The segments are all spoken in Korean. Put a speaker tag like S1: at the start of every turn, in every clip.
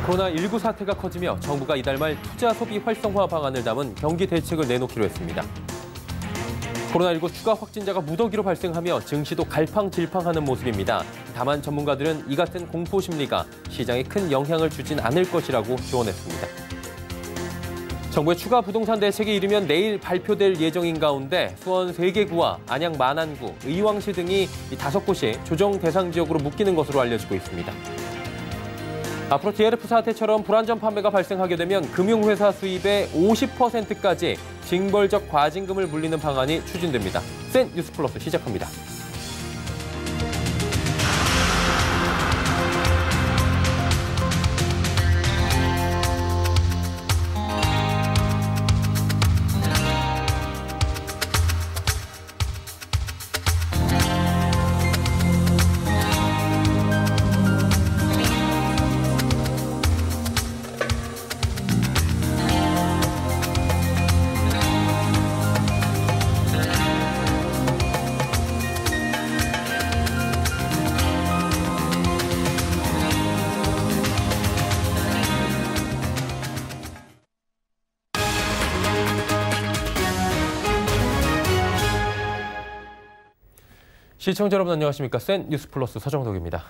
S1: 코로나19 사태가 커지며 정부가 이달 말 투자 소비 활성화 방안을 담은 경기 대책을 내놓기로 했습니다. 코로나19 추가 확진자가 무더기로 발생하며 증시도 갈팡질팡하는 모습입니다. 다만 전문가들은 이 같은 공포 심리가 시장에 큰 영향을 주진 않을 것이라고 조언했습니다. 정부의 추가 부동산 대책이 이르면 내일 발표될 예정인 가운데 수원 3개 구와 안양 만안구, 의왕시 등이 5곳이 조정 대상 지역으로 묶이는 것으로 알려지고 있습니다. 앞으로 DLF 사태처럼 불안전 판매가 발생하게 되면 금융회사 수입의 50%까지 징벌적 과징금을 물리는 방안이 추진됩니다. 센 뉴스 플러스 시작합니다. 시청자 여러분 안녕하십니까? 센 뉴스 플러스 서정덕입니다.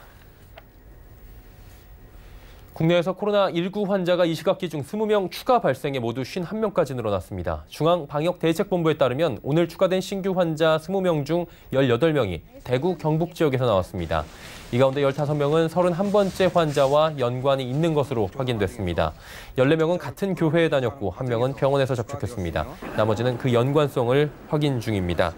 S1: 국내에서 코로나19 환자가 이 시각기 중 20명 추가 발생에 모두 51명까지 늘어났습니다. 중앙방역대책본부에 따르면 오늘 추가된 신규 환자 20명 중 18명이 대구, 경북 지역에서 나왔습니다. 이 가운데 15명은 31번째 환자와 연관이 있는 것으로 확인됐습니다. 14명은 같은 교회에 다녔고 1명은 병원에서 접촉했습니다. 나머지는 그 연관성을 확인 중입니다.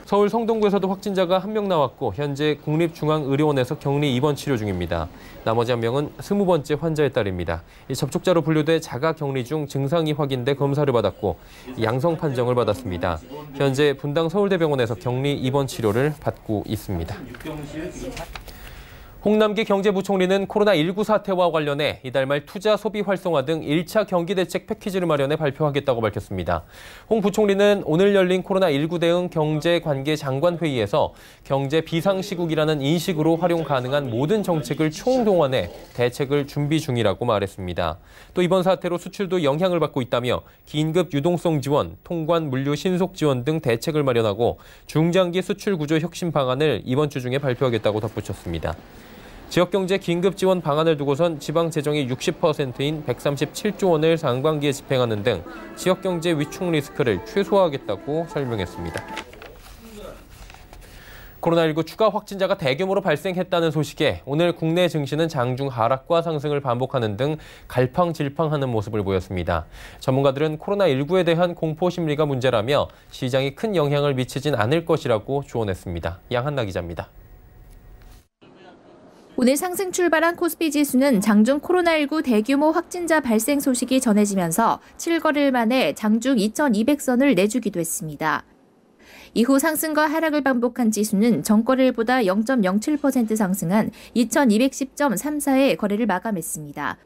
S1: 서울 성동구에서도 확진자가 1명 나왔고 현재 국립중앙의료원에서 격리 입원 치료 중입니다. 나머지 1명은 20번째 환자의 딸입니다. 접촉자로 분류돼 자가격리 중 증상이 확인돼 검사를 받았고 양성 판정을 받았습니다. 현재 분당 서울대병원에서 격리 입원 치료를 받고 있습니다. 홍남기 경제부총리는 코로나19 사태와 관련해 이달 말 투자 소비 활성화 등 1차 경기 대책 패키지를 마련해 발표하겠다고 밝혔습니다. 홍 부총리는 오늘 열린 코로나19 대응 경제관계장관회의에서 경제 비상시국이라는 인식으로 활용 가능한 모든 정책을 총동원해 대책을 준비 중이라고 말했습니다. 또 이번 사태로 수출도 영향을 받고 있다며 긴급 유동성 지원, 통관 물류 신속 지원 등 대책을 마련하고 중장기 수출 구조 혁신 방안을 이번 주 중에 발표하겠다고 덧붙였습니다. 지역경제 긴급지원 방안을 두고선 지방재정의 60%인 137조 원을 상반기에 집행하는 등 지역경제 위축 리스크를 최소화하겠다고 설명했습니다. 코로나19 추가 확진자가 대규모로 발생했다는 소식에 오늘 국내 증시는 장중 하락과 상승을 반복하는 등 갈팡질팡하는 모습을 보였습니다. 전문가들은 코로나19에 대한 공포 심리가 문제라며 시장에 큰 영향을 미치진 않을 것이라고 조언했습니다. 양한나 기자입니다.
S2: 오늘 상승 출발한 코스피 지수는 장중 코로나19 대규모 확진자 발생 소식이 전해지면서 7거래일 만에 장중 2200선을 내주기도 했습니다. 이후 상승과 하락을 반복한 지수는 전거래일보다 0.07% 상승한 2210.34의 거래를 마감했습니다.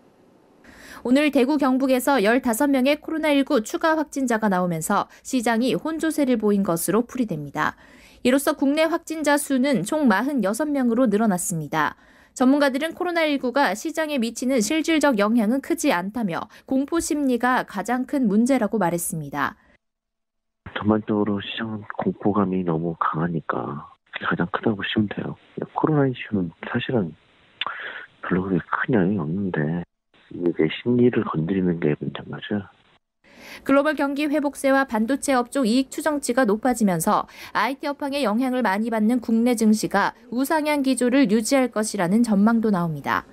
S2: 오늘 대구 경북에서 15명의 코로나19 추가 확진자가 나오면서 시장이 혼조세를 보인 것으로 풀이됩니다. 이로써 국내 확진자 수는 총 46명으로 늘어났습니다. 전문가들은 코로나19가 시장에 미치는 실질적 영향은 크지 않다며 공포 심리가 가장 큰 문제라고 말했습니다.
S3: 전반적으로 시장은 공포감이 너무 강하니까 그게 가장 크다고 보시면 돼요. 코로나 이슈는 사실은 별로 그렇게 큰 영향이 없는데 이제 심리를 건드리는 게 문제인 거죠.
S2: 글로벌 경기 회복세와 반도체 업종 이익 추정치가 높아지면서 IT 업황에 영향을 많이 받는 국내 증시가 우상향 기조를 유지할 것이라는 전망도 나옵니다.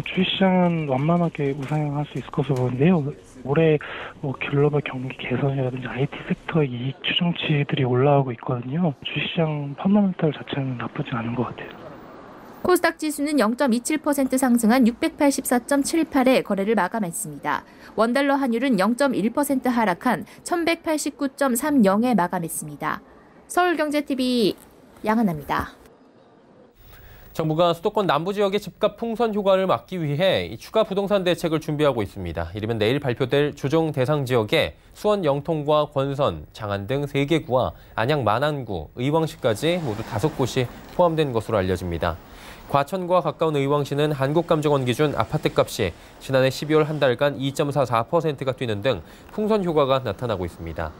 S4: 주식시장은 완만하게 우상향할 수 있을 것으로 보는데요. 올해 글로벌 경기 개선이라든지 IT 섹터 이익 추정치들이 올라오고 있거든요. 주식시장 펀더멘털 자체는 나쁘지 않은 것 같아요.
S2: 코스닥 지수는 0.27% 상승한 684.78에 거래를 마감했습니다. 원달러 환율은 0.1% 하락한 1189.30에 마감했습니다. 서울경제TV 양한나입니다.
S1: 정부가 수도권 남부 지역의 집값 풍선 효과를 막기 위해 추가 부동산 대책을 준비하고 있습니다. 이르면 내일 발표될 조정 대상 지역에 수원 영통과 권선, 장안 등 3개 구와 안양 만안구, 의왕시까지 모두 5곳이 포함된 것으로 알려집니다. 과천과 가까운 의왕시는 한국감정원 기준 아파트값이 지난해 12월 한 달간 2.44%가 뛰는 등 풍선 효과가 나타나고 있습니다.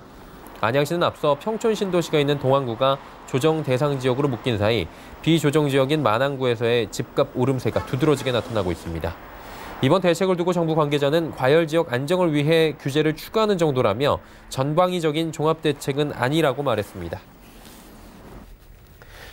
S1: 안양시는 앞서 평촌 신도시가 있는 동안구가 조정 대상 지역으로 묶인 사이 비조정 지역인 만안구에서의 집값 오름세가 두드러지게 나타나고 있습니다. 이번 대책을 두고 정부 관계자는 과열 지역 안정을 위해 규제를 추가하는 정도라며 전방위적인 종합대책은 아니라고 말했습니다.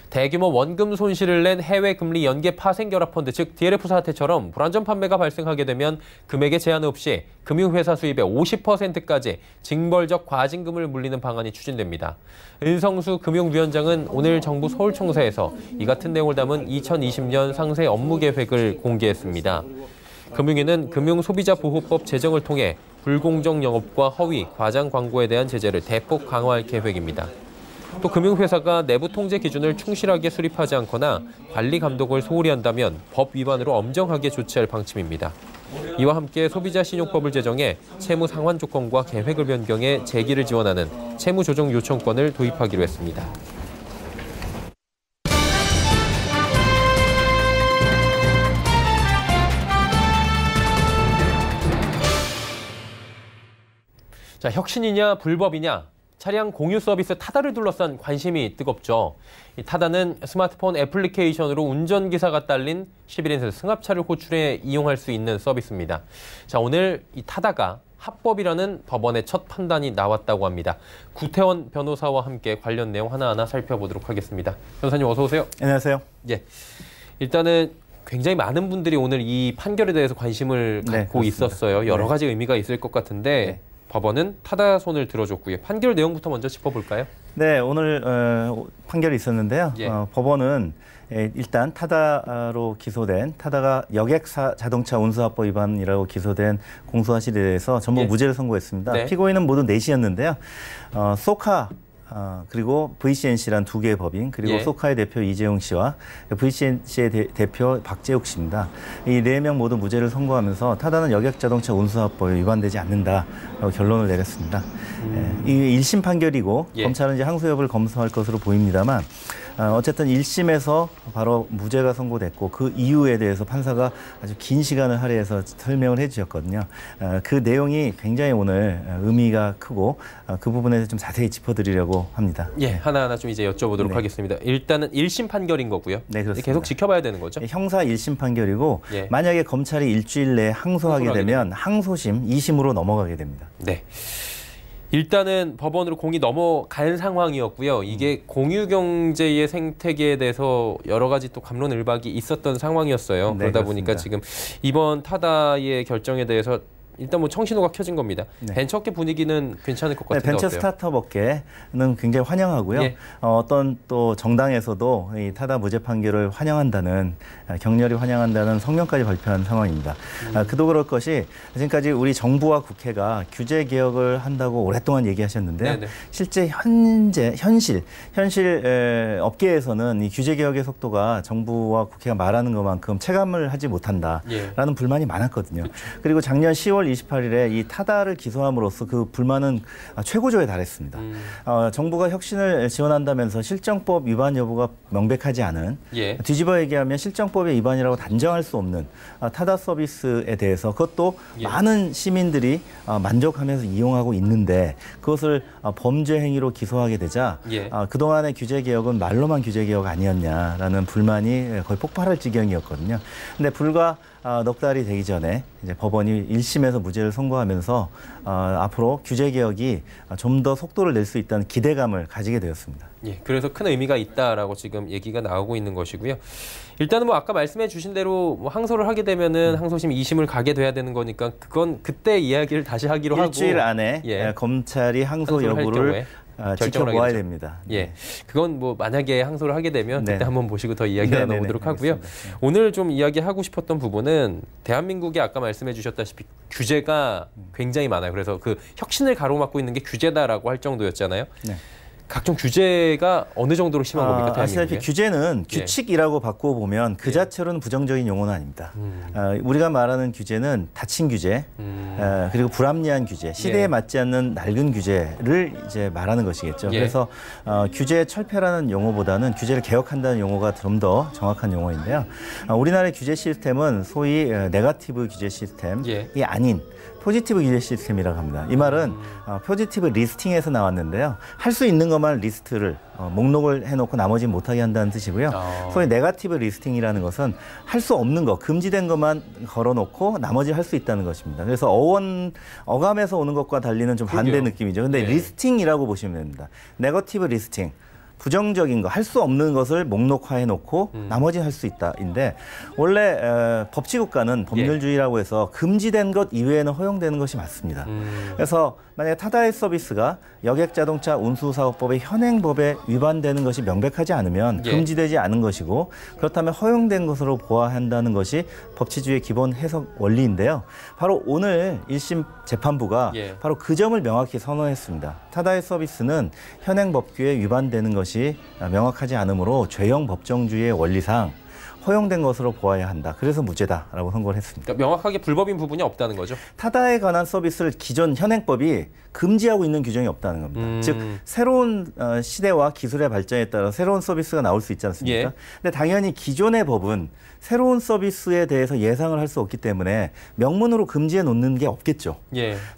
S1: 대규모 원금 손실을 낸 해외 금리 연계 파생 결합 펀드 즉 DLF 사태처럼 불안전 판매가 발생하게 되면 금액에 제한 없이 금융회사 수입의 50%까지 징벌적 과징금을 물리는 방안이 추진됩니다. 은성수 금융위원장은 오늘 정부 서울청사에서 이 같은 내용을 담은 2020년 상세 업무 계획을 공개했습니다. 금융위는 금융소비자보호법 제정을 통해 불공정 영업과 허위, 과장 광고에 대한 제재를 대폭 강화할 계획입니다. 또 금융회사가 내부 통제 기준을 충실하게 수립하지 않거나 관리 감독을 소홀히 한다면 법 위반으로 엄정하게 조치할 방침입니다. 이와 함께 소비자신용법을 제정해 채무 상환 조건과 계획을 변경해 재기를 지원하는 채무조정 요청권을 도입하기로 했습니다. 자, 혁신이냐 불법이냐? 차량 공유 서비스 타다를 둘러싼 관심이 뜨겁죠. 이 타다는 스마트폰 애플리케이션으로 운전기사가 딸린 11인승 승합차를 호출해 이용할 수 있는 서비스입니다. 자, 오늘 이 타다가 합법이라는 법원의 첫 판단이 나왔다고 합니다. 구태원 변호사와 함께 관련 내용 하나하나 살펴보도록 하겠습니다. 변호사님 어서 오세요.
S5: 안녕하세요.
S1: 예, 일단은 굉장히 많은 분들이 오늘 이 판결에 대해서 관심을 갖고 있었어요. 여러 가지 의미가 있을 것 같은데 법원은 타다 손을 들어줬고요. 판결 내용부터 먼저 짚어볼까요?
S5: 네, 오늘 판결이 있었는데요. 법원은 일단 타다로 기소된 타다가 여객 자동차 운수합법 위반이라고 기소된 공소사실에 대해서 전부 무죄를 선고했습니다.
S1: 네.
S5: 피고인은 모두 4시였는데요. 소카 그리고 VCNC란 두 개의 법인, 그리고 소카의 대표 이재용 씨와 VCNC의 대표 박재욱 씨입니다. 이 4명 모두 무죄를 선고하면서 타다는 여객자동차 운수합법에 위반되지 않는다라고 결론을 내렸습니다. 이 1심 판결이고 검찰은 이제 항소 여부를 검토할 것으로 보입니다만 어쨌든 1심에서 바로 무죄가 선고됐고 그 이유에 대해서 판사가 아주 긴 시간을 할애해서 설명을 해주셨거든요. 그 내용이 굉장히 오늘 의미가 크고 그 부분에 좀 자세히 짚어드리려고 합니다.
S1: 예, 하나하나 좀 이제 여쭤보도록 하겠습니다. 일단은 1심 판결인 거고요.
S5: 네, 그렇습니다.
S1: 계속 지켜봐야 되는 거죠?
S5: 형사 1심 판결이고 만약에 검찰이 일주일 내에 항소하게 되면 항소심 2심으로 넘어가게 됩니다.
S1: 네. 일단은 법원으로 공이 넘어간 상황이었고요. 이게 공유경제의 생태계에 대해서 여러 가지 또 갑론을박이 있었던 상황이었어요.
S5: 네,
S1: 그러다
S5: 그렇습니다.
S1: 보니까 지금 이번 타다의 결정에 대해서 일단 뭐 청신호가 켜진 겁니다. 벤처업계 분위기는 괜찮을 것 같은데
S5: 벤처
S1: 어때요?
S5: 스타트업 업계는 굉장히 환영하고요. 어떤 또 정당에서도 이 타다 무죄 판결을 환영한다는, 격렬히 환영한다는 성명까지 발표한 상황입니다. 그도 그럴 것이 지금까지 우리 정부와 국회가 규제 개혁을 한다고 오랫동안 얘기하셨는데요. 실제 현실 업계에서는 이 규제 개혁의 속도가 정부와 국회가 말하는 것만큼 체감을 하지 못한다라는 불만이 많았거든요. 그리고 작년 10월 28일에 이 타다를 기소함으로써 그 불만은 최고조에 달했습니다. 정부가 혁신을 지원한다면서 실정법 위반 여부가 명백하지 않은 뒤집어 얘기하면 실정법의 위반이라고 단정할 수 없는 타다 서비스에 대해서 그것도 많은 시민들이 만족하면서 이용하고 있는데 그것을 범죄 행위로 기소하게 되자 그동안의 규제 개혁은 말로만 규제 개혁 아니었냐라는 불만이 거의 폭발할 지경이었거든요. 근데 불과 넉 달이 되기 전에 이제 법원이 1심에서 무죄를 선고하면서 앞으로 규제 개혁이 좀 더 속도를 낼 수 있다는 기대감을 가지게 되었습니다.
S1: 예, 그래서 큰 의미가 있다라고 지금 얘기가 나오고 있는 것이고요. 일단은 뭐 아까 말씀해 주신 대로 뭐 항소를 하게 되면은 항소심 2심을 가게 돼야 되는 거니까 그건 그때 이야기를 다시 하기로 하고
S5: 일주일 안에 검찰이 항소 여부를 지켜보아야 됩니다.
S1: 예, 그건 뭐 만약에 항소를 하게 되면 그때 한번 보시고 더 이야기 나눠보도록 하고요.
S5: 알겠습니다.
S1: 오늘 좀 이야기하고 싶었던 부분은 대한민국이 아까 말씀해 주셨다시피 규제가 굉장히 많아요. 그래서 그 혁신을 가로막고 있는 게 규제다라고 할 정도였잖아요. 각종 규제가 어느 정도로 심한 겁니까? 대한민국에?
S5: 아시다시피 규제는 규칙이라고 바꿔보면 그 자체로는 부정적인 용어는 아닙니다. 우리가 말하는 규제는 닫힌 규제, 그리고 불합리한 규제, 시대에 맞지 않는 낡은 규제를 이제 말하는 것이겠죠. 그래서 규제 철폐라는 용어보다는 규제를 개혁한다는 용어가 좀 더 정확한 용어인데요. 우리나라의 규제 시스템은 소위 네거티브 규제 시스템이 아닌 포지티브 규제 시스템이라고 합니다. 이 말은 포지티브 리스팅에서 나왔는데요. 할 수 있는 것만 리스트를 목록을 해놓고 나머지는 못하게 한다는 뜻이고요. 소위 네거티브 리스팅이라는 것은 할 수 없는 것, 금지된 것만 걸어놓고 나머지 할 수 있다는 것입니다. 그래서 어감에서 오는 것과 달리는 좀 반대 느낌이죠. 근데 리스팅이라고 보시면 됩니다. 네거티브 리스팅. 부정적인 거, 할 수 없는 것을 목록화해 놓고 나머지 할 수 있다인데 원래 법치국가는 법률주의라고 해서 금지된 것 이외에는 허용되는 것이 맞습니다. 그래서 만약에 타다의 서비스가 여객자동차 운수사업법의 현행법에 위반되는 것이 명백하지 않으면 금지되지 않은 것이고 그렇다면 허용된 것으로 보아야 한다는 것이 법치주의의 기본 해석 원리인데요. 바로 오늘 1심 재판부가 바로 그 점을 명확히 선언했습니다. 타다의 서비스는 현행 법규에 위반되는 것이 명확하지 않으므로 죄형 법정주의의 원리상 허용된 것으로 보아야 한다. 그래서 무죄다라고 선고를 했습니다.
S1: 그러니까 명확하게 불법인 부분이 없다는 거죠?
S5: 타다에 관한 서비스를 기존 현행법이 금지하고 있는 규정이 없다는 겁니다. 즉 새로운 시대와 기술의 발전에 따라 새로운 서비스가 나올 수 있지 않습니까? 근데 당연히 기존의 법은 새로운 서비스에 대해서 예상을 할 수 없기 때문에 명문으로 금지해 놓는 게 없겠죠.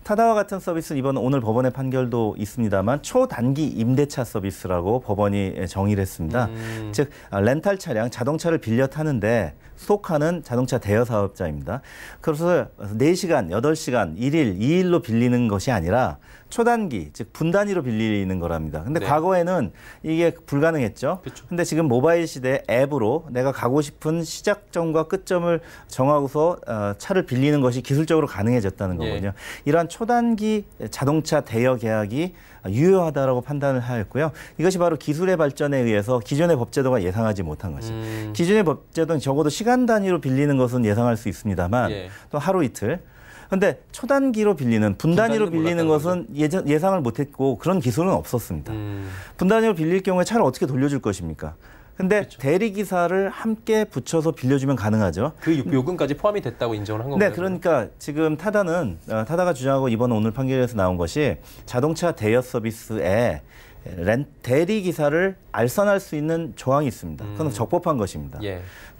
S5: 타다와 같은 서비스는 오늘 법원의 판결도 있습니다만 초단기 임대차 서비스라고 법원이 정의를 했습니다. 즉 렌탈 차량, 자동차를 빌려 타는데 속하는 자동차 대여 사업자입니다. 그래서 4시간, 8시간, 1일, 2일로 빌리는 것이 아니라 초단기, 즉 분단위로 빌리는 거랍니다. 근데 과거에는 이게 불가능했죠. 근데 지금 모바일 시대에 앱으로 내가 가고 싶은 시작점과 끝점을 정하고서 차를 빌리는 것이 기술적으로 가능해졌다는 거거든요. 이러한 초단기 자동차 대여 계약이 유효하다라고 판단을 하였고요. 이것이 바로 기술의 발전에 의해서 기존의 법제도가 예상하지 못한 것입니다. 기존의 법제도는 적어도 시간 단위로 빌리는 것은 예상할 수 있습니다만 또 하루 이틀. 그런데 초단기로 빌리는, 분단위로 빌리는 것은 예상을 못했고 그런 기술은 없었습니다. 분단위로 빌릴 경우에 차를 어떻게 돌려줄 것입니까? 근데 대리기사를 함께 붙여서 빌려주면 가능하죠.
S1: 그 요금까지 포함이 됐다고 인정을 한 건가요?
S5: 네, 그러니까 지금 타다가 주장하고 이번 오늘 판결에서 나온 것이 자동차 대여 서비스에 대리기사를 알선할 수 있는 조항이 있습니다. 그건 적법한 것입니다.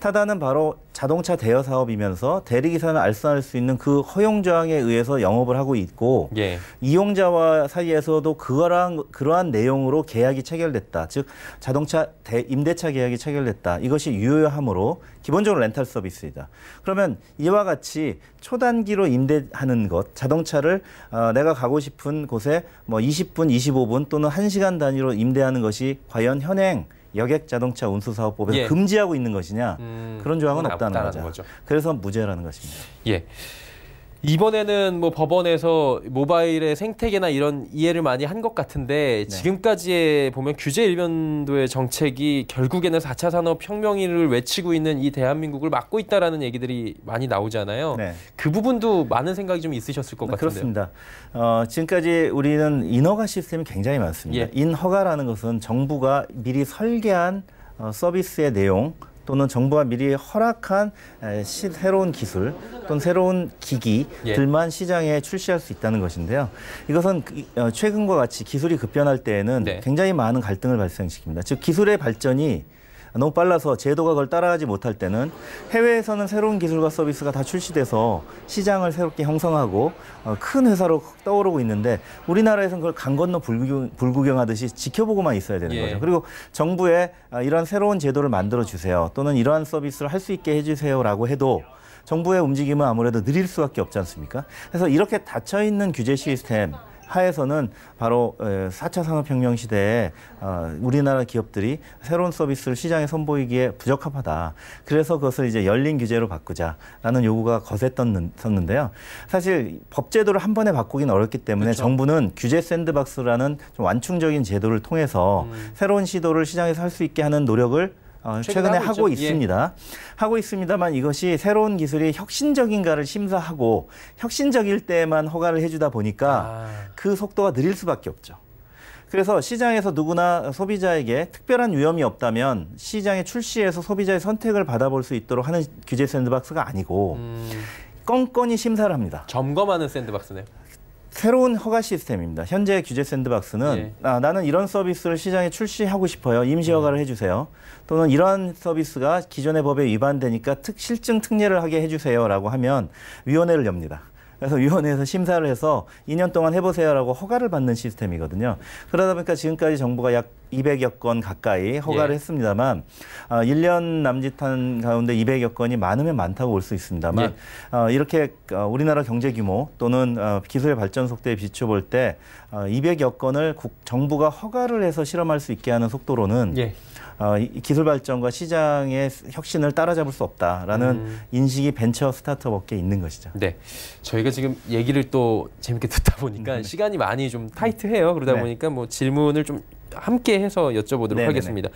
S5: 타다는 바로 자동차 대여 사업이면서 대리기사는 알선할 수 있는 그 허용 조항에 의해서 영업을 하고 있고 이용자와 사이에서도 그러한 내용으로 계약이 체결됐다. 즉 자동차 임대차 계약이 체결됐다. 이것이 유효하므로 기본적으로 렌탈 서비스이다. 그러면 이와 같이 초단기로 임대하는 것, 자동차를 내가 가고 싶은 곳에 뭐 20분, 25분 또는 1시간 단위로 임대하는 것이 과연 현행 여객자동차 운수사업법에서 금지하고 있는 것이냐, 그런 조항은 없다는 거죠. 그래서 무죄라는 것입니다.
S1: 이번에는 뭐 법원에서 모바일의 생태계나 이런 이해를 많이 한 것 같은데 지금까지의 보면 규제 일변도의 정책이 결국에는 4차 산업혁명을 외치고 있는 이 대한민국을 막고 있다라는 얘기들이 많이 나오잖아요. 그 부분도 많은 생각이 좀 있으셨을 것 같은데요.
S5: 그렇습니다. 지금까지 우리는 인허가 시스템이 굉장히 많습니다. 인허가라는 것은 정부가 미리 설계한 서비스의 내용 또는 정부가 미리 허락한 새로운 기술 또는 새로운 기기들만 시장에 출시할 수 있다는 것인데요. 이것은 최근과 같이 기술이 급변할 때에는 굉장히 많은 갈등을 발생시킵니다. 즉 기술의 발전이 너무 빨라서 제도가 그걸 따라가지 못할 때는 해외에서는 새로운 기술과 서비스가 다 출시돼서 시장을 새롭게 형성하고 큰 회사로 떠오르고 있는데 우리나라에서는 그걸 강 건너 불구경하듯이 지켜보고만 있어야 되는 거죠. 그리고 정부에 이러한 새로운 제도를 만들어 주세요. 또는 이러한 서비스를 할 수 있게 해주세요라고 해도 정부의 움직임은 아무래도 느릴 수밖에 없지 않습니까? 그래서 이렇게 닫혀있는 규제 시스템 하에서는 바로 4차 산업혁명 시대에 우리나라 기업들이 새로운 서비스를 시장에 선보이기에 부적합하다. 그래서 그것을 이제 열린 규제로 바꾸자라는 요구가 거셌었는데요. 사실 법제도를 한 번에 바꾸기는 어렵기 때문에 정부는 규제 샌드박스라는 좀 완충적인 제도를 통해서 새로운 시도를 시장에서 할 수 있게 하는 노력을 최근에 하고 있습니다. 하고 있습니다만 이것이 새로운 기술이 혁신적인가를 심사하고 혁신적일 때만 허가를 해주다 보니까 그 속도가 느릴 수밖에 없죠. 그래서 시장에서 누구나 소비자에게 특별한 위험이 없다면 시장에 출시해서 소비자의 선택을 받아볼 수 있도록 하는 규제 샌드박스가 아니고 껌껌이 심사를 합니다.
S1: 점검하는 샌드박스네요.
S5: 새로운 허가 시스템입니다. 현재 규제 샌드박스는 나는 이런 서비스를 시장에 출시하고 싶어요. 임시 허가를 해주세요. 또는 이러한 서비스가 기존의 법에 위반되니까 실증 특례를 하게 해주세요라고 하면 위원회를 엽니다. 그래서 위원회에서 심사를 해서 2년 동안 해보세요라고 허가를 받는 시스템이거든요. 그러다 보니까 지금까지 정부가 약 200여 건 가까이 허가를 했습니다만 1년 남짓한 가운데 200여 건이 많으면 많다고 볼 수 있습니다만 이렇게 우리나라 경제 규모 또는 기술의 발전 속도에 비춰볼 때 200여 건을 정부가 허가를 해서 실험할 수 있게 하는 속도로는 기술 발전과 시장의 혁신을 따라잡을 수 없다라는 인식이 벤처 스타트업 업계에 있는 것이죠.
S1: 네, 저희가 지금 얘기를 또 재밌게 듣다 보니까 시간이 많이 좀 타이트해요. 그러다 보니까 뭐 질문을 좀 함께 해서 여쭤보도록 하겠습니다.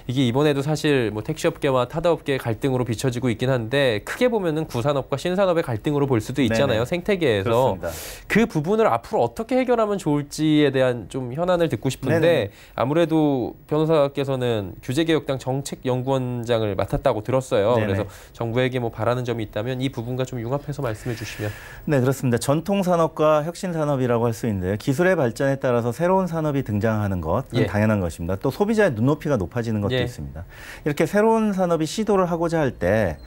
S1: 이게 이번에도 사실 뭐 택시업계와 타다업계의 갈등으로 비춰지고 있긴 한데 크게 보면은 구산업과 신산업의 갈등으로 볼 수도 있잖아요. 생태계에서.
S5: 그렇습니다.
S1: 그 부분을 앞으로 어떻게 해결하면 좋을지에 대한 좀 현안을 듣고 싶은데 아무래도 변호사께서는 규제개혁당 정책연구원장을 맡았다고 들었어요. 그래서 정부에게 뭐 바라는 점이 있다면 이 부분과 좀 융합해서 말씀해 주시면.
S5: 네, 그렇습니다. 전통산업과 혁신산업이라고 할 수 있는데요. 기술의 발전에 따라서 새로운 산업이 등장하는 것은 당연한 것입니다. 또 소비자의 눈높이가 높아지는 것도 있습니다. 이렇게 새로운 산업이 시도를 하고자 할 때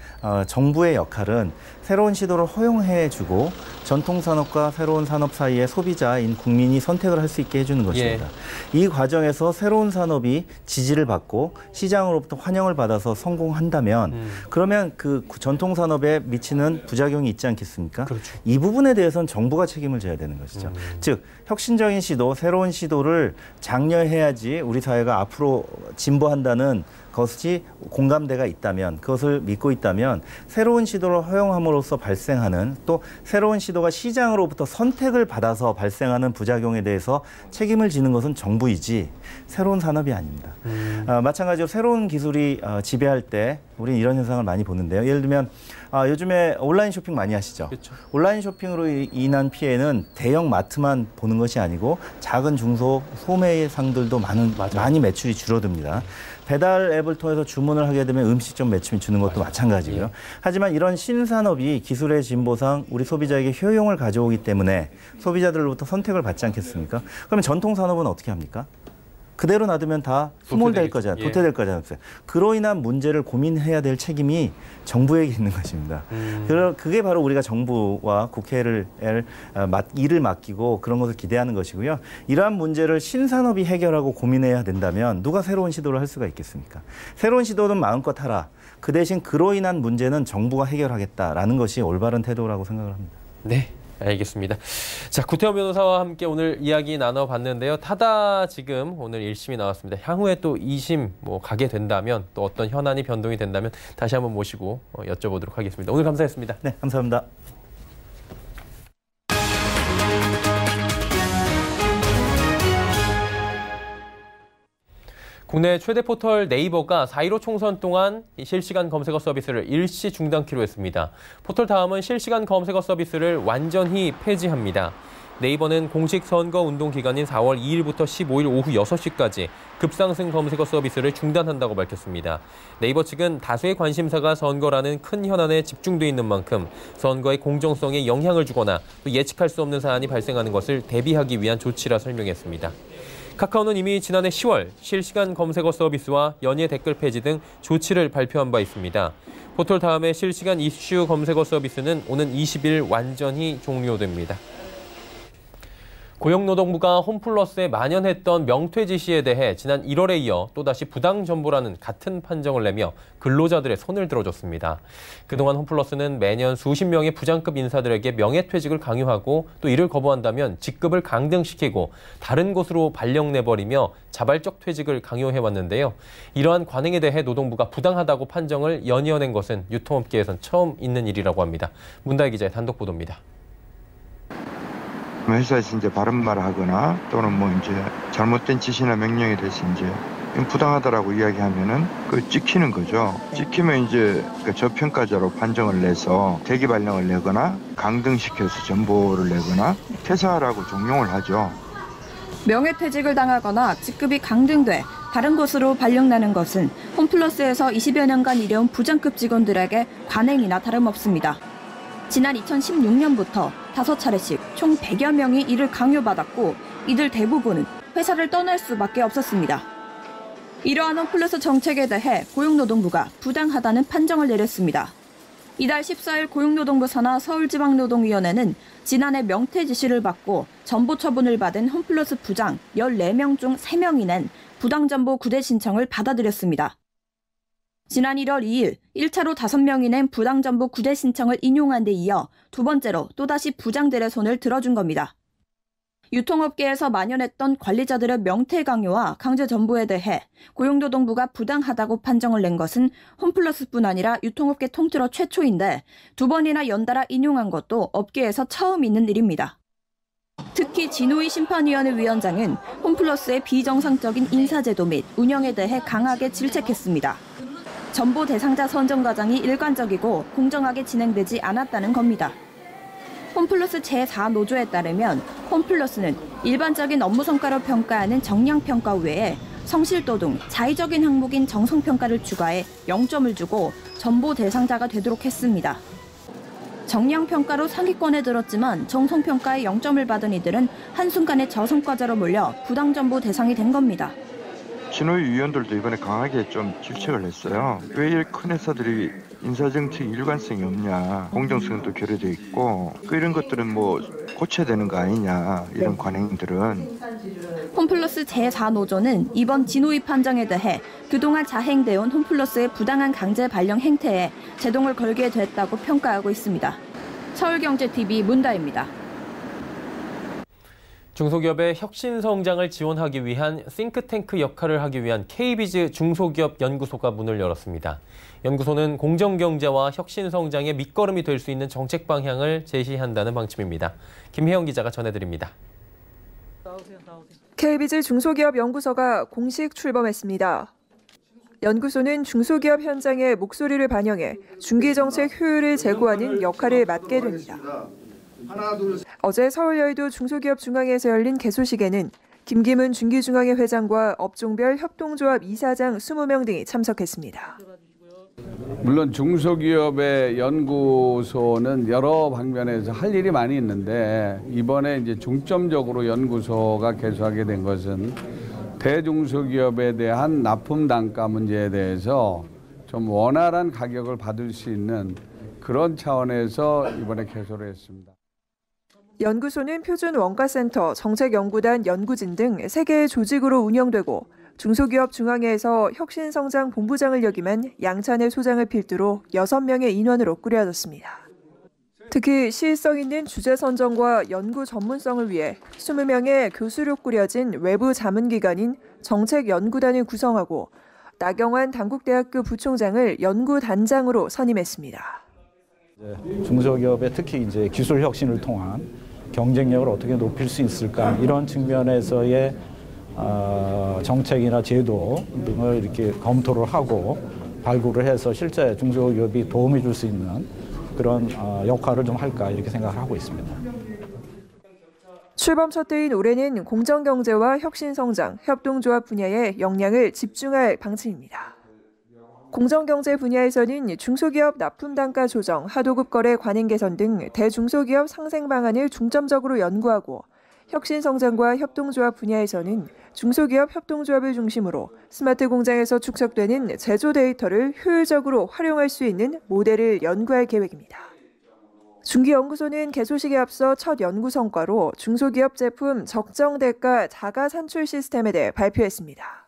S5: 정부의 역할은 새로운 시도를 허용해주고 전통산업과 새로운 산업 사이에 소비자인 국민이 선택을 할 수 있게 해주는 것입니다. 이 과정에서 새로운 산업이 지지를 받고 시장으로부터 환영을 받아서 성공한다면 그러면 그 전통산업에 미치는 부작용이 있지 않겠습니까?
S1: 그렇죠.
S5: 이 부분에 대해서는 정부가 책임을 져야 되는 것이죠. 즉 혁신적인 시도, 새로운 시도를 장려해야지 우리 사회가 앞으로 진보한다는 것이 공감대가 있다면, 그것을 믿고 있다면 새로운 시도를 허용함으로써 발생하는, 또 새로운 시도가 시장으로부터 선택을 받아서 발생하는 부작용에 대해서 책임을 지는 것은 정부이지 새로운 산업이 아닙니다. 마찬가지로 새로운 기술이 지배할 때 우리는 이런 현상을 많이 보는데요. 예를 들면 요즘에 온라인 쇼핑 많이 하시죠.
S1: 그렇죠.
S5: 온라인 쇼핑으로 인한 피해는 대형 마트만 보는 것이 아니고 작은 중소 소매상들도 많이 매출이 줄어듭니다. 배달 앱을 통해서 주문을 하게 되면 음식점 매출이 주는 것도 마찬가지고요. 하지만 이런 신산업이 기술의 진보상 우리 소비자에게 효용을 가져오기 때문에 소비자들로부터 선택을 받지 않겠습니까? 그러면 전통산업은 어떻게 합니까? 그대로 놔두면 다 소몰될 거잖아요. 도태될 거잖아요. 그로 인한 문제를 고민해야 될 책임이 정부에게 있는 것입니다. 그게 바로 우리가 정부와 국회를 일을 맡기고 그런 것을 기대하는 것이고요. 이러한 문제를 신산업이 해결하고 고민해야 된다면 누가 새로운 시도를 할 수가 있겠습니까? 새로운 시도는 마음껏 하라. 그 대신 그로 인한 문제는 정부가 해결하겠다라는 것이 올바른 태도라고 생각을 합니다.
S1: 네. 알겠습니다. 자, 구태원 변호사와 함께 오늘 이야기 나눠봤는데요. 타다 지금 오늘 1심이 나왔습니다. 향후에 또 2심 가게 된다면 또 어떤 현안이 변동이 된다면 다시 한번 모시고 여쭤보도록 하겠습니다. 오늘 감사했습니다.
S5: 네, 감사합니다.
S1: 국내 최대 포털 네이버가 4.15 총선 동안 실시간 검색어 서비스를 일시 중단키로 했습니다. 포털 다음은 실시간 검색어 서비스를 완전히 폐지합니다. 네이버는 공식 선거 운동 기간인 4월 2일부터 15일 오후 6시까지 급상승 검색어 서비스를 중단한다고 밝혔습니다. 네이버 측은 다수의 관심사가 선거라는 큰 현안에 집중돼 있는 만큼 선거의 공정성에 영향을 주거나 또 예측할 수 없는 사안이 발생하는 것을 대비하기 위한 조치라 설명했습니다. 카카오는 이미 지난해 10월 실시간 검색어 서비스와 연예 댓글 폐지 등 조치를 발표한 바 있습니다. 포털 다음에 실시간 이슈 검색어 서비스는 오는 20일 완전히 종료됩니다. 고용노동부가 홈플러스에 만연했던 명퇴 지시에 대해 지난 1월에 이어 또다시 부당정보라는 같은 판정을 내며 근로자들의 손을 들어줬습니다. 그동안 홈플러스는 매년 수십 명의 부장급 인사들에게 명예퇴직을 강요하고 또 이를 거부한다면 직급을 강등시키고 다른 곳으로 발령내버리며 자발적 퇴직을 강요해왔는데요. 이러한 관행에 대해 노동부가 부당하다고 판정을 연이어낸 것은 유통업계에선 처음 있는 일이라고 합니다. 문다희 기자의 단독 보도입니다.
S6: 회사에서 이제 바른 말을 하거나 또는 이제 잘못된 지시나 명령에 대해서 이제 부당하다라고 이야기하면은 그 찍히는 거죠. 찍히면 이제 그 저평가자로 판정을 내서 대기 발령을 내거나 강등시켜서 전보를 내거나 퇴사하라고 종용을 하죠.
S7: 명예퇴직을 당하거나 직급이 강등돼 다른 곳으로 발령나는 것은 홈플러스에서 20여 년간 일해온 부장급 직원들에게 관행이나 다름없습니다. 지난 2016년부터 5차례씩 총 100여 명이 이를 강요받았고 이들 대부분은 회사를 떠날 수밖에 없었습니다. 이러한 홈플러스 정책에 대해 고용노동부가 부당하다는 판정을 내렸습니다. 이달 14일 고용노동부 산하 서울지방노동위원회는 지난해 명퇴 지시를 받고 전보 처분을 받은 홈플러스 부장 14명 중 3명이 낸 부당전보 구대 신청을 받아들였습니다. 지난 1월 2일 1차로 5명이 낸 부당전보 구대 신청을 인용한 데 이어 두 번째로 또다시 부장들의 손을 들어준 겁니다. 유통업계에서 만연했던 관리자들의 명퇴 강요와 강제 전보에 대해 고용노동부가 부당하다고 판정을 낸 것은 홈플러스뿐 아니라 유통업계 통틀어 최초인데 2번이나 연달아 인용한 것도 업계에서 처음 있는 일입니다. 특히 진호희 심판위원회 위원장은 홈플러스의 비정상적인 인사제도 및 운영에 대해 강하게 질책했습니다. 전보 대상자 선정 과정이 일관적이고 공정하게 진행되지 않았다는 겁니다. 홈플러스 제4노조에 따르면 홈플러스는 일반적인 업무 성과로 평가하는 정량평가 외에 성실도 등 자의적인 항목인 정성평가를 추가해 0점을 주고 전보 대상자가 되도록 했습니다. 정량평가로 상위권에 들었지만 정성평가에 0점을 받은 이들은 한순간에 저성과자로 몰려 부당전보 대상이 된 겁니다.
S6: 진호위 위원들도 이번에 강하게 좀 질책을 했어요. 왜 이렇게 큰 회사들이 인사정책 일관성이 없냐, 공정성도 결여돼 있고 이런 것들은 뭐 고쳐야 되는 거 아니냐, 이런 관행들은.
S7: 홈플러스 제4노조는 이번 진호위 판정에 대해 그동안 자행돼온 홈플러스의 부당한 강제 발령 행태에 제동을 걸게 됐다고 평가하고 있습니다. 서울경제TV 문다입니다.
S1: 중소기업의 혁신 성장을 지원하기 위한 싱크탱크 역할을 하기 위한 K비즈 중소기업 연구소가 문을 열었습니다. 연구소는 공정경제와 혁신 성장의 밑거름이 될 수 있는 정책 방향을 제시한다는 방침입니다. 김혜영 기자가 전해드립니다.
S8: K비즈 중소기업 연구소가 공식 출범했습니다. 연구소는 중소기업 현장의 목소리를 반영해 중기정책 효율을 제고하는 역할을 맡게 됩니다. 어제 서울 여의도 중소기업 중앙회에서 열린 개소식에는 김기문 중기중앙회 회장과 업종별 협동조합 이사장 20명 등이 참석했습니다.
S9: 물론 중소기업의 연구소는 여러 방면에서 할 일이 많이 있는데 이번에 이제 중점적으로 연구소가 개소하게 된 것은 대중소기업에 대한 납품 단가 문제에 대해서 좀 원활한 가격을 받을 수 있는 그런 차원에서 이번에 개소를 했습니다.
S8: 연구소는 표준 원가센터, 정책연구단, 연구진 등 3개의 조직으로 운영되고 중소기업 중앙회에서 혁신성장 본부장을 역임한 양찬일 소장을 필두로 6명의 인원으로 꾸려졌습니다. 특히 시의성 있는 주제 선정과 연구 전문성을 위해 20명의 교수로 꾸려진 외부 자문기관인 정책연구단을 구성하고 나경환 단국대학교 부총장을 연구단장으로 선임했습니다.
S10: 중소기업의 특히 이제 기술 혁신을 통한 경쟁력을 어떻게 높일 수 있을까, 이런 측면에서의 정책이나 제도 등을 이렇게 검토를 하고 발굴을 해서 실제 중소기업이 도움이 줄 수 있는 그런 역할을 좀 할까, 이렇게 생각을 하고 있습니다.
S8: 출범 첫 해인 올해는 공정경제와 혁신성장, 협동조합 분야에 역량을 집중할 방침입니다. 공정경제 분야에서는 중소기업 납품단가 조정, 하도급 거래 관행 개선 등 대중소기업 상생 방안을 중점적으로 연구하고 혁신성장과 협동조합 분야에서는 중소기업 협동조합을 중심으로 스마트 공장에서 축적되는 제조 데이터를 효율적으로 활용할 수 있는 모델을 연구할 계획입니다. 중기연구소는 개소식에 앞서 첫 연구 성과로 중소기업 제품 적정 대가 자가 산출 시스템에 대해 발표했습니다.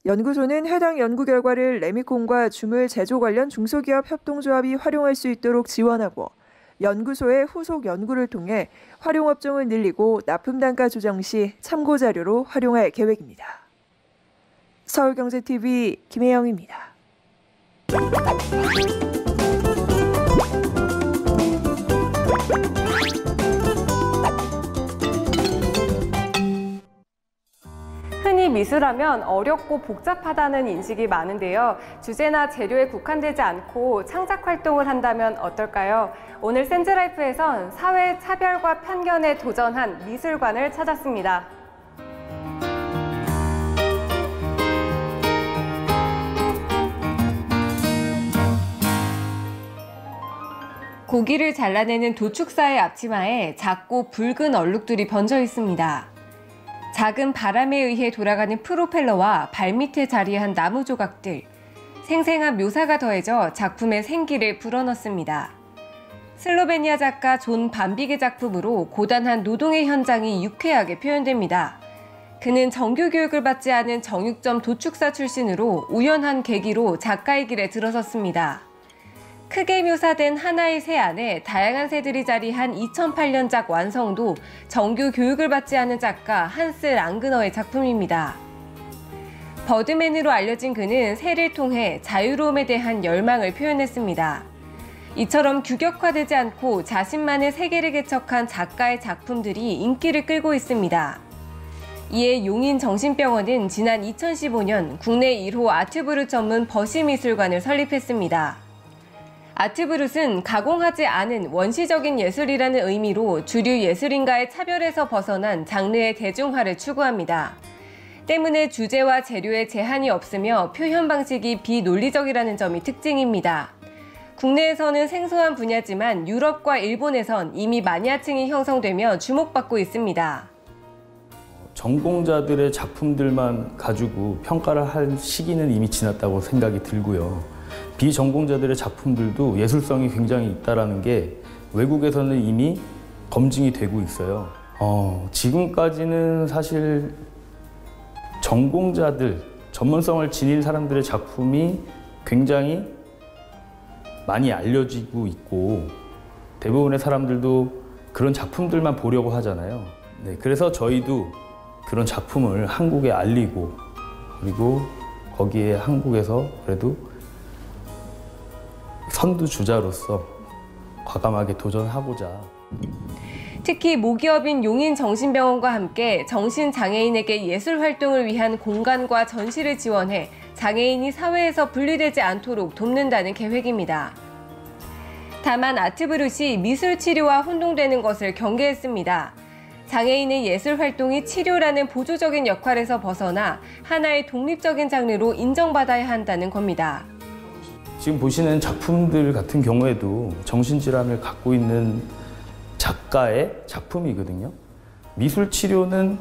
S8: 연구소는 해당 연구 결과를 레미콘과 주물 제조 관련 중소기업 협동조합이 활용할 수 있도록 지원하고 연구소의 후속 연구를 통해 활용 업종을 늘리고 납품 단가 조정 시 참고 자료로 활용할 계획입니다. 서울경제TV 김혜영입니다.
S11: 흔히 미술하면 어렵고 복잡하다는 인식이 많은데요. 주제나 재료에 국한되지 않고 창작 활동을 한다면 어떨까요? 오늘 센즈라이프에선 사회 차별과 편견에 도전한 미술관을 찾았습니다. 고기를 잘라내는 도축사의 앞치마에 작고 붉은 얼룩들이 번져 있습니다. 작은 바람에 의해 돌아가는 프로펠러와 발밑에 자리한 나무 조각들, 생생한 묘사가 더해져 작품의 생기를 불어넣습니다. 슬로베니아 작가 존 반빅의 작품으로 고단한 노동의 현장이 유쾌하게 표현됩니다. 그는 정규 교육을 받지 않은 정육점 도축사 출신으로 우연한 계기로 작가의 길에 들어섰습니다. 크게 묘사된 하나의 새 안에 다양한 새들이 자리한 2008년작 완성도 정규 교육을 받지 않은 작가 한스 랑그너의 작품입니다. 버드맨으로 알려진 그는 새를 통해 자유로움에 대한 열망을 표현했습니다. 이처럼 규격화되지 않고 자신만의 세계를 개척한 작가의 작품들이 인기를 끌고 있습니다. 이에 용인정신병원은 지난 2015년 국내 1호 아트브룻 전문 버시미술관을 설립했습니다. 아트브룻은 가공하지 않은 원시적인 예술이라는 의미로 주류 예술인과의 차별에서 벗어난 장르의 대중화를 추구합니다. 때문에 주제와 재료에 제한이 없으며 표현 방식이 비논리적이라는 점이 특징입니다. 국내에서는 생소한 분야지만 유럽과 일본에선 이미 마니아층이 형성되며 주목받고 있습니다.
S12: 전공자들의 작품들만 가지고 평가를 할 시기는 이미 지났다고 생각이 들고요. 비전공자들의 작품들도 예술성이 굉장히 있다는 게 외국에서는 이미 검증이 되고 있어요. 지금까지는 사실 전공자들, 전문성을 지닌 사람들의 작품이 굉장히 많이 알려지고 있고 대부분의 사람들도 그런 작품들만 보려고 하잖아요. 네, 그래서 저희도 그런 작품을 한국에 알리고 그리고 거기에 한국에서 그래도 선두주자로서 과감하게 도전하고자.
S11: 특히 모기업인 용인정신병원과 함께 정신장애인에게 예술활동을 위한 공간과 전시를 지원해 장애인이 사회에서 분리되지 않도록 돕는다는 계획입니다. 다만 아트브룻이 미술치료와 혼동되는 것을 경계했습니다. 장애인의 예술활동이 치료라는 보조적인 역할에서 벗어나 하나의 독립적인 장르로 인정받아야 한다는 겁니다.
S12: 지금 보시는 작품들 같은 경우에도 정신질환을 갖고 있는 작가의 작품이거든요. 미술치료는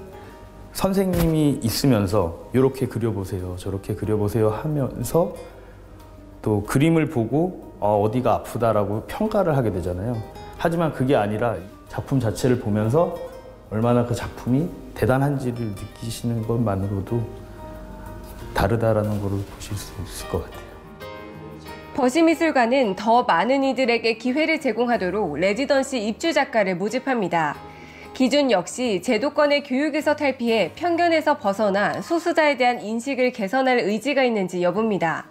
S12: 선생님이 있으면서 이렇게 그려보세요, 저렇게 그려보세요 하면서 또 그림을 보고 어디가 아프다라고 평가를 하게 되잖아요. 하지만 그게 아니라 작품 자체를 보면서 얼마나 그 작품이 대단한지를 느끼시는 것만으로도 다르다라는 것을 보실 수 있을 것 같아요.
S11: 버시미술관은 더 많은 이들에게 기회를 제공하도록 레지던시 입주 작가를 모집합니다. 기준 역시 제도권의 교육에서 탈피해 편견에서 벗어나 소수자에 대한 인식을 개선할 의지가 있는지 여부입니다.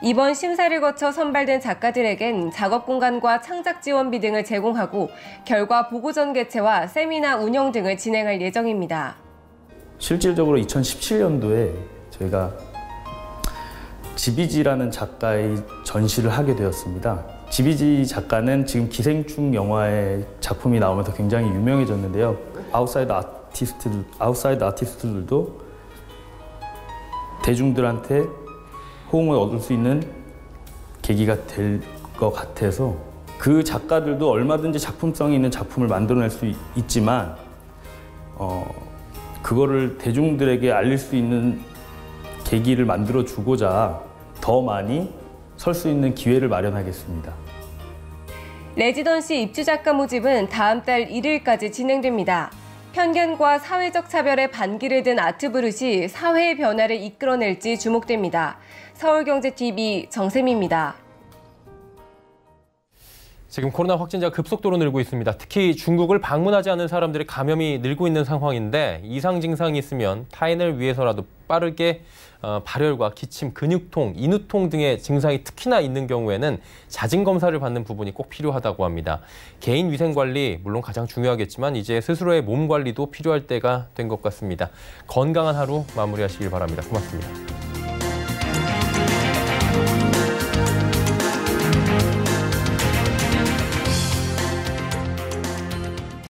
S11: 이번 심사를 거쳐 선발된 작가들에겐 작업 공간과 창작 지원비 등을 제공하고 결과 보고전 개최와 세미나 운영 등을 진행할 예정입니다.
S12: 실질적으로 2017년도에 저희가 지비지라는 작가의 전시를 하게 되었습니다. 지비지 작가는 지금 기생충 영화의 작품이 나오면서 굉장히 유명해졌는데요. 아웃사이드 아티스트들도 대중들한테 호응을 얻을 수 있는 계기가 될 것 같아서 그 작가들도 얼마든지 작품성이 있는 작품을 만들어낼 수 있지만 그거를 대중들에게 알릴 수 있는 계기를 만들어주고자 더 많이 설 수 있는 기회를 마련하겠습니다.
S11: 레지던시 입주 작가 모집은 다음 달 1일까지 진행됩니다. 편견과 사회적 차별에 반기를 든 아트브룻이 사회의 변화를 이끌어낼지 주목됩니다. 서울경제TV 정샘입니다.
S1: 지금 코로나 확진자가 급속도로 늘고 있습니다. 특히 중국을 방문하지 않은 사람들의 감염이 늘고 있는 상황인데 이상 증상이 있으면 타인을 위해서라도 빠르게 발열과 기침, 근육통, 인후통 등의 증상이 특히나 있는 경우에는 자진 검사를 받는 부분이 꼭 필요하다고 합니다. 개인 위생 관리 물론 가장 중요하겠지만 이제 스스로의 몸 관리도 필요할 때가 된 것 같습니다. 건강한 하루 마무리하시길 바랍니다. 고맙습니다.